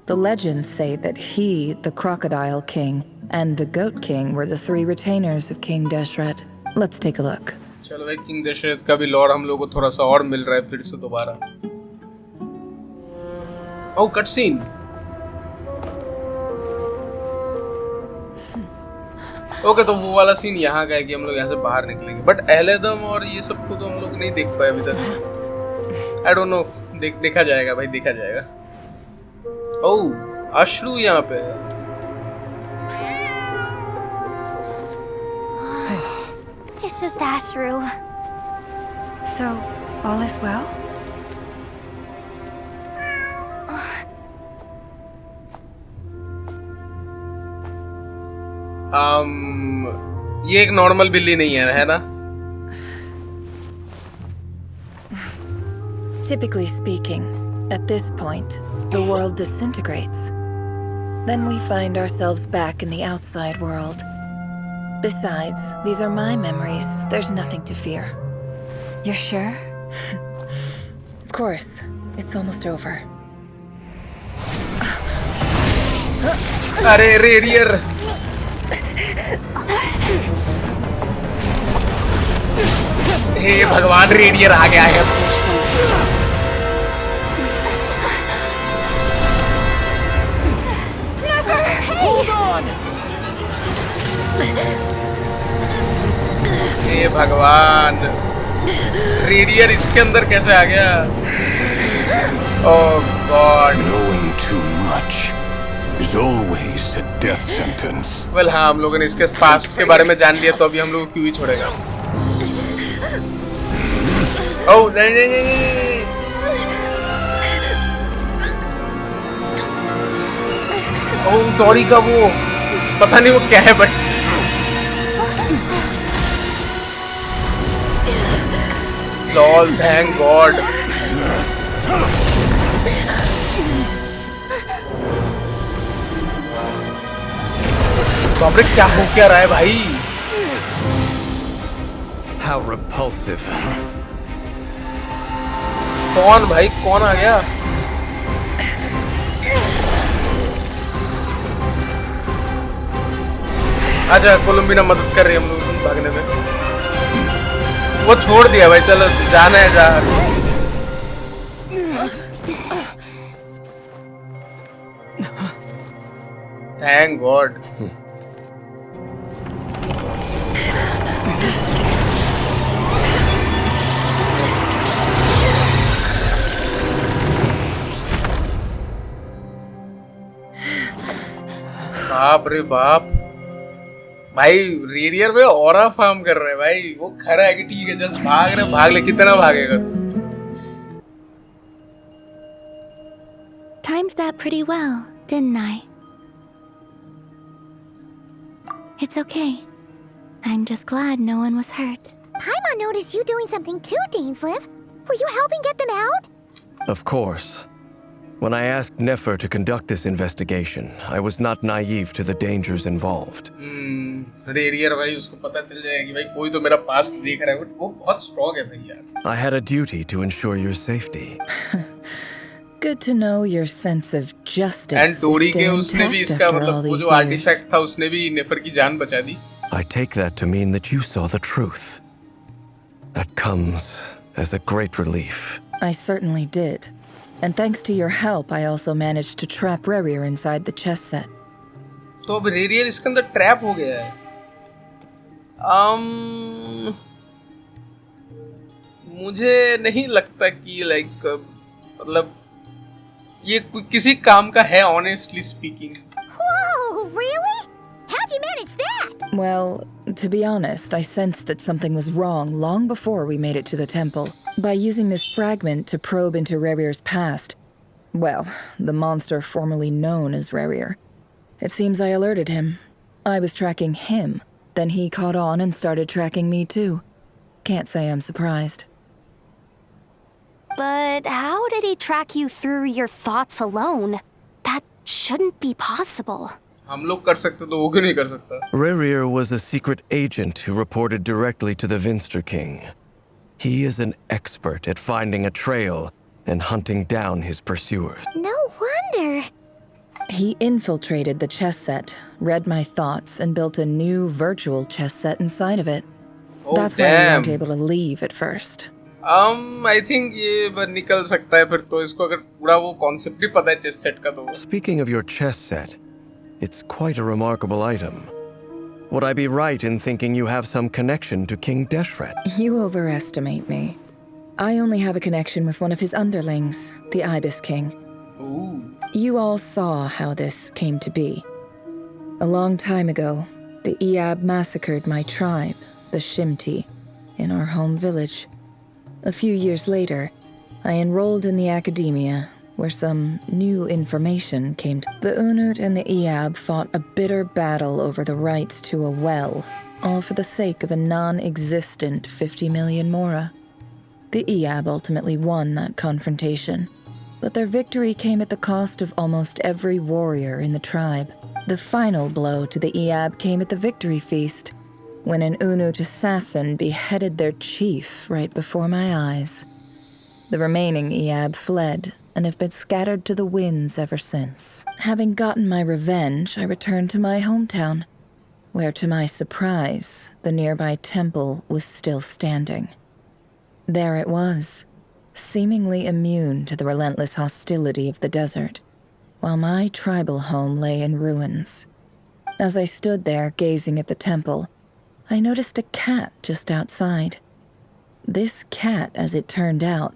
The legends say that he, the Crocodile King, and the Goat King were the 3 retainers of King Deshret. Let's take a look. चलो भाई king Dasharath का भी लॉर हम लोग को थोड़ा सा और मिल रहा है फिर से दोबारा। ओह कट सीन। ओके तो वो वाला सीन यहाँ का है कि हम लोग यहाँ से बाहर निकलेंगे, बट एलेदम और ये सब को तो हम लोग नहीं देख पाए अभी तक। आई डोंट नो, देखा जाएगा भाई, देखा जाएगा। ओह अश्रु यहाँ पे है। It's just Ashru. So, all is well? ये एक नॉर्मल बिल्ली नहीं है ना? Typically speaking, at this point, the world disintegrates. Then we find ourselves back in the outside world. Besides, these are my memories. There's nothing to fear. You're sure? Of course, it's almost over. अरे रेडियर! हे भगवान, रेडियर आ गया है। हे भगवान, रेडियर इसके अंदर कैसे आ गया? Oh God. Knowing too much is always a death sentence. Well हाँ, हम लोगों ने इसके पास्ट के बारे में जान लिया, तो अभी हम लोग क्यों ही छोड़ेगा? ओह नहीं नहीं नहीं नहीं। ओह डॉरी का वो पता नहीं वो क्या है, बट लॉल, थैंक गॉड। बाप रे, क्या हो क्या रहा है भाई? How repulsive. कौन भाई, कौन आ गया? अच्छा, कोलंबिना मदद कर रही है हम लोगों को भागने में। वो छोड़ दिया भाई, चलो जाना है जा। Thank God. बाप रे बाप भाई, रेडियर में ऑरा फार्म कर रहे हैं भाई। वो खरा है कि ठीक है, जस्ट भाग रहे, भाग ले, कितना भागेगा तू? Timed that pretty well, didn't I? It's okay. I'm just glad no one was hurt. Paimon noticed you doing something too, Dainsleif. Were you helping get them out? Of course. When I asked Nefer to conduct this investigation, I was not naive to the dangers involved. रेडियर भाई, उसको पता चल जाएगा कि भाई कोई तो मेरा पास्ट देख रहा है, बट वो बहुत स्ट्रांग है भाई यार। I had a duty to ensure your safety. Good to know your sense of justice. And डोरी के उसने भी इसका मतलब वो जो आर्टिफैक्ट था उसने भी नेफर की जान बचा दी। I take that to mean that you saw the truth. That comes as a great relief. I certainly did. And thanks to your help, I also managed to trap Rerir inside the chess set. तो अब रेडियर इसके अंदर trap हो गया है। मुझे नहीं लगता कि लाइक मतलब ये किसी काम का है, honestly speaking. Whoa, really? How'd you manage that? Well, to be honest, I sensed that something was wrong long before we made it to the temple. By using this fragment to probe into Rerir's past, well, the monster formerly known as Rerir, it seems I alerted him. I was tracking him, then he caught on and started tracking me too. Can't say I'm surprised. But how did he track you through your thoughts alone? That shouldn't be possible. हम लोग कर सकते तो वो क्यों नहीं कर सकता? Rerir was a secret agent who reported directly to the Vinster King. He is an expert at finding a trail and hunting down his pursuers. No wonder. He infiltrated the chess set, read my thoughts, and built a new virtual chess set inside of it. Oh, That's why we weren't damn. able to leave at first. I think ये निकल सकता है फिर तो, इसको अगर पूरा वो कॉन्सेप्ट ही पता है चेस सेट का तो। Speaking of your chess set, it's quite a remarkable item. Would I be right in thinking you have some connection to King Deshret? You overestimate me. I only have a connection with one of his underlings, the Ibis King. Ooh. You all saw how this came to be. A long time ago, the Eab massacred my tribe, the Shimti, in our home village. A few years later, I enrolled in the academia, where some new information came to. The Unut and the Eab fought a bitter battle over the rights to a well, all for the sake of a non-existent 50 million mora. The Eab ultimately won that confrontation, but their victory came at the cost of almost every warrior in the tribe. The final blow to the Eab came at the victory feast, when an Unut assassin beheaded their chief right before my eyes. The remaining Eab fled and have been scattered to the winds ever since. Having gotten my revenge, I returned to my hometown, where to my surprise, the nearby temple was still standing. There it was, seemingly immune to the relentless hostility of the desert, while my tribal home lay in ruins. As I stood there gazing at the temple, I noticed a cat just outside. This cat, as it turned out,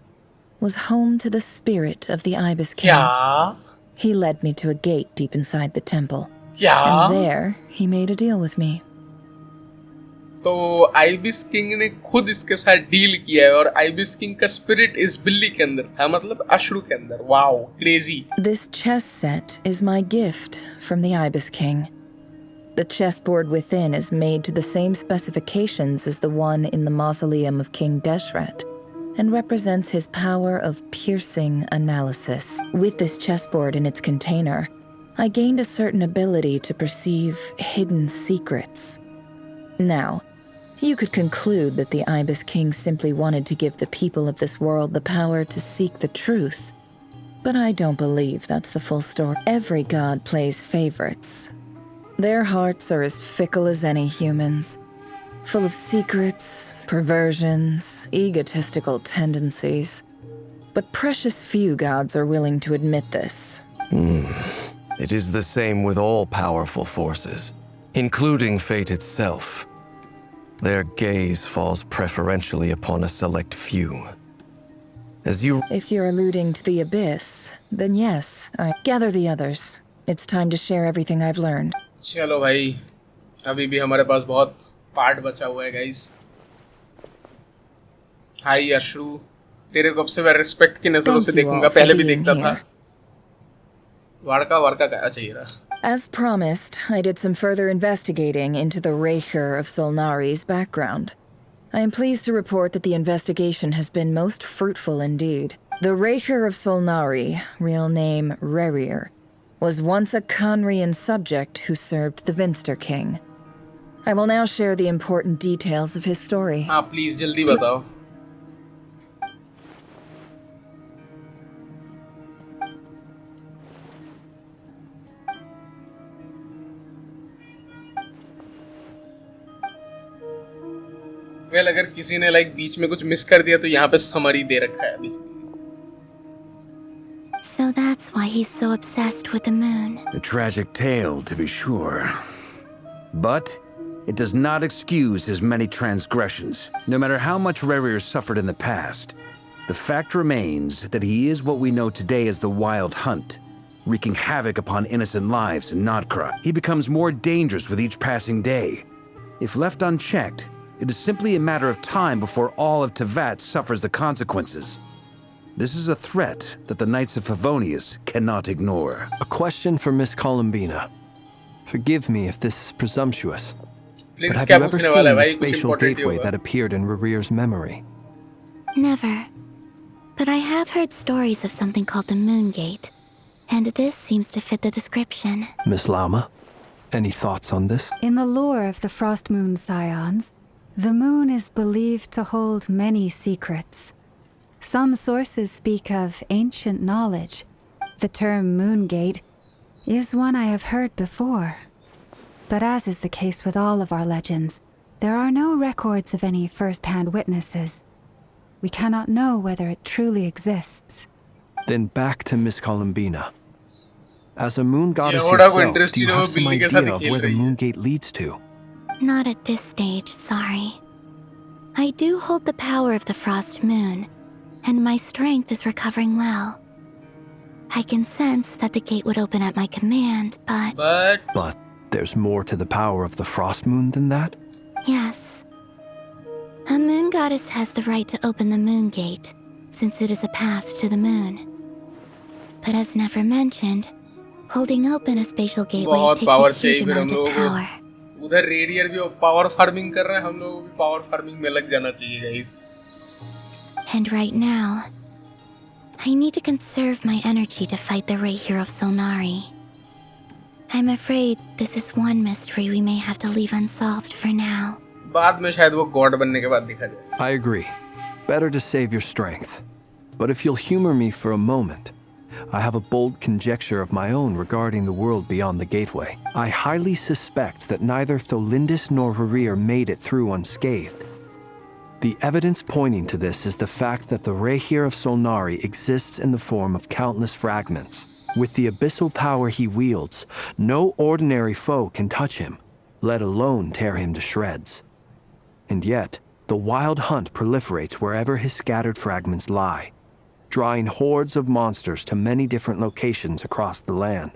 was home to the spirit of the Ibis King. क्या? He led me to a gate deep inside the temple. क्या? And there, he made a deal with me. तो ibis king ने खुद इसके साथ deal किया है और आइबिस किंग का स्पिरिट इस बिल्ली के अंदर था, मतलब अश्रु के अंदर. Wow, crazy. This chess set is my gift from the Ibis King. The chessboard within is made to the same specifications as the one in the mausoleum of King Deshret, and represents his power of piercing analysis. With this chessboard in its container, I gained a certain ability to perceive hidden secrets. Now, you could conclude that the Ibis King simply wanted to give the people of this world the power to seek the truth. But I don't believe that's the full story. Every god plays favorites. Their hearts are as fickle as any humans, full of secrets, perversions, egotistical tendencies. But precious few gods are willing to admit this. It is the same with all powerful forces, including fate itself. Their gaze falls preferentially upon a select few. If you're alluding to the Abyss, then yes, I gather the others. It's time to share everything I've learned. चलो भाई, अभी भी हमारे पास बहुत part बचा हुआ है guys. हाय अश्रु, तेरे को अब से मैं रिस्पेक्ट की नजरों से देखूंगा. पहले भी देखता था. वाड़का का चाहिए रहा. As promised, I did some further investigating into the Raker of Solnari's background. I am pleased to report that the investigation has been most fruitful indeed. The Raker of Solnari, real name Rerir, was once a Conrian subject who served the Vinster King. I will now share the important details of his story. हाँ please जल्दी बताओ. Well अगर किसी ने बीच में कुछ miss कर दिया तो यहाँ पे समरी दे रखा है basically. So that's why he's so obsessed with the moon. A tragic tale, to be sure. But it does not excuse his many transgressions. No matter how much Rerir suffered in the past, the fact remains that he is what we know today as the Wild Hunt, wreaking havoc upon innocent lives in Nodkra. He becomes more dangerous with each passing day. If left unchecked, it is simply a matter of time before all of Tevat suffers the consequences. This is a threat that the Knights of Favonius cannot ignore. A question for Miss Columbina. Forgive me if this is presumptuous, but have you ever seen the spatial gateway that appeared in Rerir's memory? Never. But I have heard stories of something called the Moon Gate, and this seems to fit the description. Miss Lama, any thoughts on this? In the lore of the Frost Moon Scions, the moon is believed to hold many secrets. Some sources speak of ancient knowledge. The term Moon Gate is one I have heard before. But as is the case with all of our legends, there are no records of any first-hand witnesses. We cannot know whether it truly exists. Then back to Miss Columbina. As a moon goddess Yeah, yourself, do you have some idea of where the Moon Gate leads to? Not at this stage, sorry. I do hold the power of the Frost Moon, and my strength is recovering well. I can sense that the gate would open at my command, But there's more to the power of the Frost Moon than that? Yes. A moon goddess has the right to open the moon gate, since it is a path to the moon. But as Nefer mentioned, holding open a spatial gateway takes a huge amount of power. उधर रेडियर भी power farming कर रहा है, हम लोगों को भी power farming में लग जाना चाहिए guys. And right now, I need to conserve my energy to fight the Rayhir of Solnari. I'm afraid this is one mystery we may have to leave unsolved for now. बाद में शायद वो God बनने के बाद दिखा जाए. I agree. Better to save your strength. But if you'll humor me for a moment, I have a bold conjecture of my own regarding the world beyond the gateway. I highly suspect that neither Tholindis nor Harir made it through unscathed. The evidence pointing to this is the fact that the Rayhir of Solnari exists in the form of countless fragments. With the abyssal power he wields, no ordinary foe can touch him, let alone tear him to shreds. And yet, the wild hunt proliferates wherever his scattered fragments lie, drawing hordes of monsters to many different locations across the land.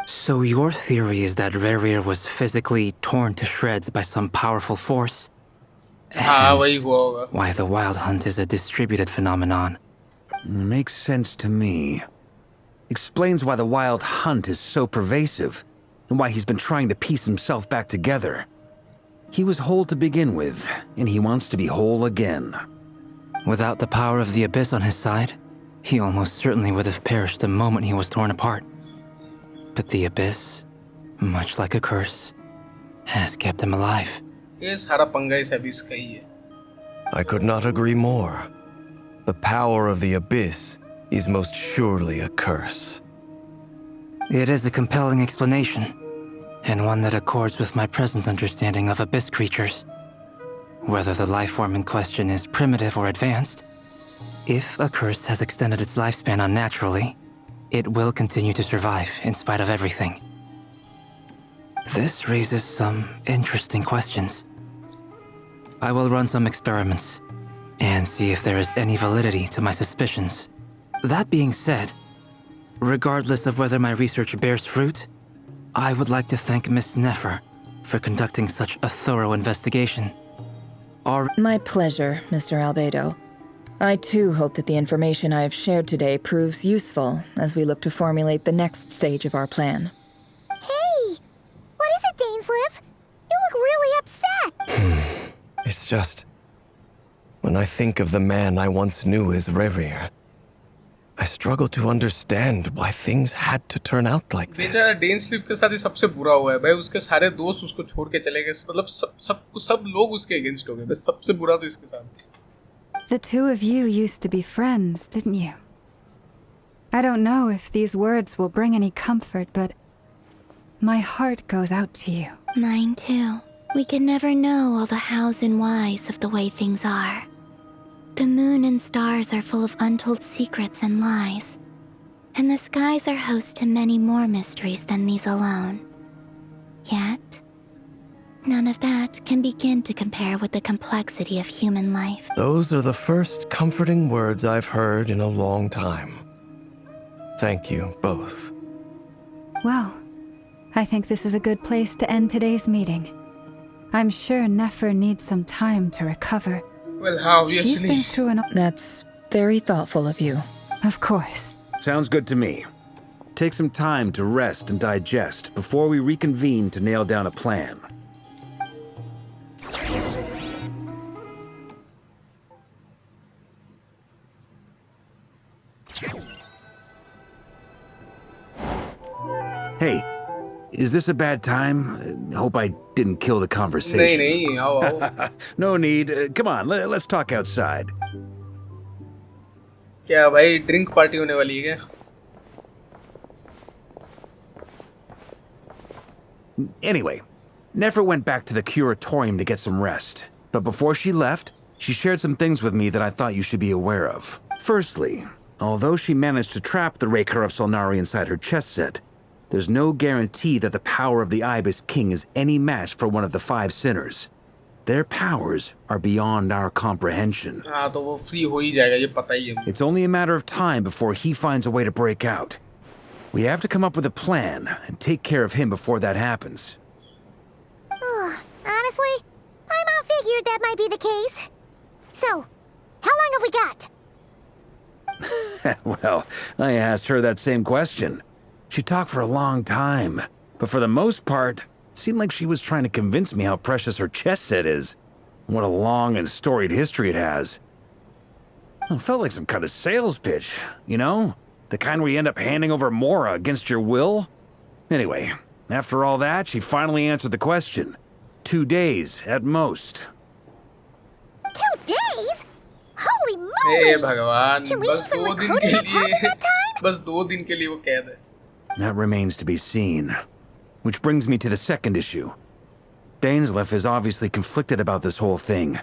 So your theory is that Rerir was physically torn to shreds by some powerful force? Hence, why the wild hunt is a distributed phenomenon. Makes sense to me. Explains why the wild hunt is so pervasive, and why he's been trying to piece himself back together. He was whole to begin with, and he wants to be whole again. Without the power of the Abyss on his side, he almost certainly would have perished the moment he was torn apart. But the Abyss, much like a curse, has kept him alive. I could not agree more. The power of the Abyss is most surely a curse. It is a compelling explanation, and one that accords with my present understanding of Abyss creatures. Whether the life form in question is primitive or advanced, if a curse has extended its lifespan unnaturally, it will continue to survive in spite of everything. This raises some interesting questions. I will run some experiments and see if there is any validity to my suspicions. That being said, regardless of whether my research bears fruit, I would like to thank Miss Nefer for conducting such a thorough investigation. My pleasure, Mr. Albedo. I too hope that the information I have shared today proves useful as we look to formulate the next stage of our plan. Hey! What is it, Dainsleif? You look really upset! It's just... when I think of the man I once knew as Rerir, I struggle to understand why things had to turn out like this. बेचारा डेनस्लिप के साथ ही सबसे बुरा हुआ है भाई. उसके सारे दोस्त उसको छोड़ के चले गए. मतलब सब लोग उसके अगेंस्ट हो गए. बस सबसे बुरा तो इसके साथ. The two of you used to be friends, didn't you? I don't know if these words will bring any comfort, but my heart goes out to you. Mine too. We can never know all the hows and whys of the way things are. The moon and stars are full of untold secrets and lies, and the skies are host to many more mysteries than these alone. Yet, none of that can begin to compare with the complexity of human life. Those are the first comforting words I've heard in a long time. Thank you, both. Well, I think this is a good place to end today's meeting. I'm sure Nefer needs some time to recover. Well, obviously. She's been through an... That's very thoughtful of you. Of course. Sounds good to me. Take some time to rest and digest before we reconvene to nail down a plan. Hey, is this a bad time? Hope I didn't kill the conversation. नहीं, आओ. No need. Come on, let's talk outside. क्या भाई drink party होने वाली है क्या? Anyway, Nefer went back to the curatorium to get some rest. But before she left, she shared some things with me that I thought you should be aware of. Firstly, although she managed to trap the Raker of Solnari inside her chest set, there's no guarantee that the power of the Ibis King is any match for one of the 5 sinners. Their powers are beyond our comprehension. हाँ तो वो free हो ही जाएगा, ये पता ही है. It's only a matter of time before he finds a way to break out. We have to come up with a plan and take care of him before that happens. Honestly, my mom figured that might be the case. So, how long have we got? Well, I asked her that same question. She talked for a long time, but for the most part, it seemed like she was trying to convince me how precious her chess set is. What a long and storied history it has. It felt like some kind of sales pitch, you know? The kind where you end up handing over Mora against your will? Anyway, after all that, she finally answered the question. 2 days, at most. 2 days? Holy moly! हे भगवान, Can we बस even 2 दिन recruit के enough help लिए, in that time? बस 2 दिन के लिए वो कैद है. That remains to be seen. Which brings me to the second issue. Dainsleif is obviously conflicted about this whole thing.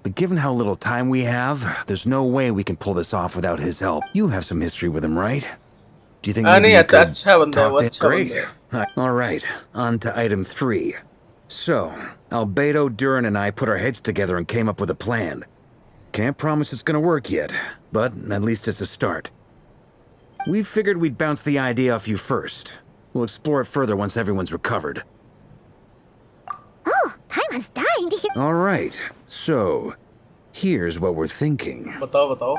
But given how little time we have, there's no way we can pull this off without his help. You have some history with him, right? Do you think maybe you could अच्छा बंदा है, वो talk to him? अच्छा Great. बंदा है. All right, on to item 3. So, Albedo, Durin, and I put our heads together and came up with a plan. Can't promise it's gonna work yet, but at least it's a start. We figured we'd bounce the idea off you first. We'll explore it further once everyone's recovered. Oh, Paimon's dying to hear. All right, so here's what we're thinking. बताओ बताओ.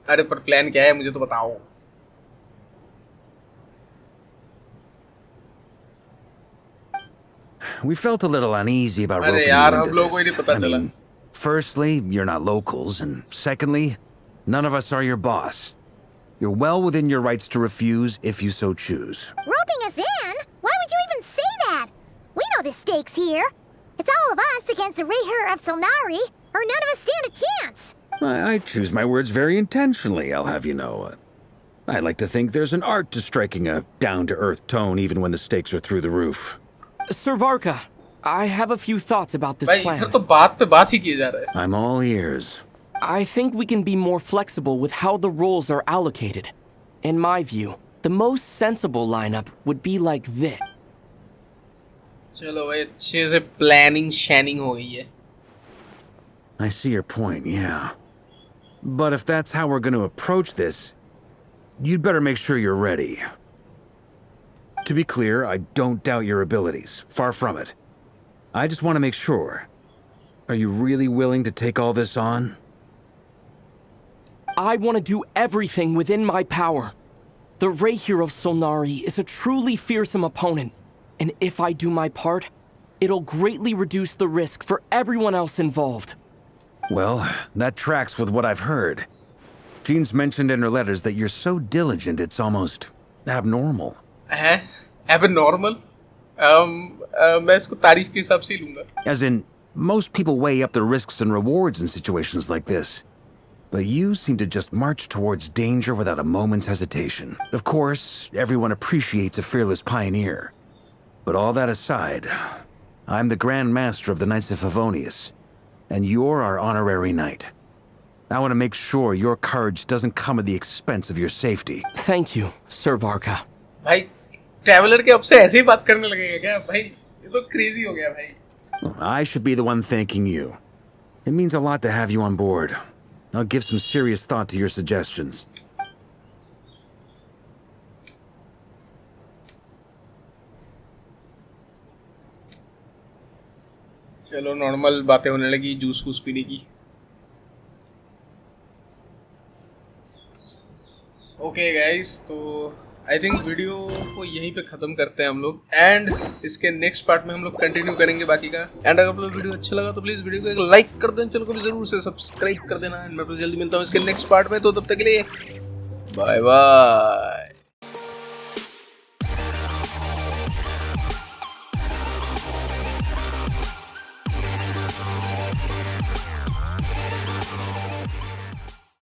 अरे पर plan क्या है मुझे तो बताओ. We felt a little uneasy about अरे roping यार you हम into लोगों को ही this. नहीं पता I चला. mean, firstly, you're not locals, and secondly, none of us are your boss. You're well within your rights to refuse if you so choose. Roping us in? Why would you even say that? We know the stakes here. It's all of us against the Rayher of Solnari, or none of us stand a chance. I choose my words very intentionally, I'll have you know. I like to think there's an art to striking a down-to-earth tone even when the stakes are through the roof. Sir Varka, I have a few thoughts about this भाई plan. इधर तो बात पे बात ही किए जा रहा है. I'm all ears. I think we can be more flexible with how the roles are allocated. In my view, the most sensible lineup would be like this. चलो भाई अच्छे से प्लानिंग शैनिंग हो गई है. I see your point, yeah. But if that's how we're going to approach this, you'd better make sure you're ready. To be clear, I don't doubt your abilities. Far from it. I just want to make sure. Are you really willing to take all this on? I want to do everything within my power. The Rayher of Solnari is a truly fearsome opponent, and if I do my part, it'll greatly reduce the risk for everyone else involved. Well, that tracks with what I've heard. Jean's mentioned in her letters that you're so diligent it's almost abnormal. हैं? Abnormal? मैं इसको तारीफ के हिसाब से ही लूँगा. As in, most people weigh up the risks and rewards in situations like this. But you seem to just march towards danger without a moment's hesitation. Of course, everyone appreciates a fearless pioneer. But all that aside, I'm the Grand Master of the Knights of Favonius, and you're our honorary knight. I want to make sure your courage doesn't come at the expense of your safety. Thank you, Sir Varka. भाई traveller के अब से ऐसे ही बात करने लगेगा क्या भाई? ये तो क्रेजी हो गया भाई. I should be the one thanking you. It means a lot to have you on board. I'll give some serious thought to your suggestions. चलो नॉर्मल बातें होने लगी जूस फूस पीने की. ओके गाइस, तो आई थिंक वीडियो को यहीं पे ख़त्म करते हैं हम लोग, एंड इसके नेक्स्ट पार्ट में हम लोग कंटिन्यू करेंगे बाकी का. एंड अगर आप लोग वीडियो अच्छा लगा तो प्लीज़ वीडियो को एक लाइक कर देना, चैनल को भी ज़रूर से सब्सक्राइब कर देना. एंड मैं तो जल्दी मिलता हूँ इसके नेक्स्ट पार्ट में, तो तब तक के लिए बाय बाय.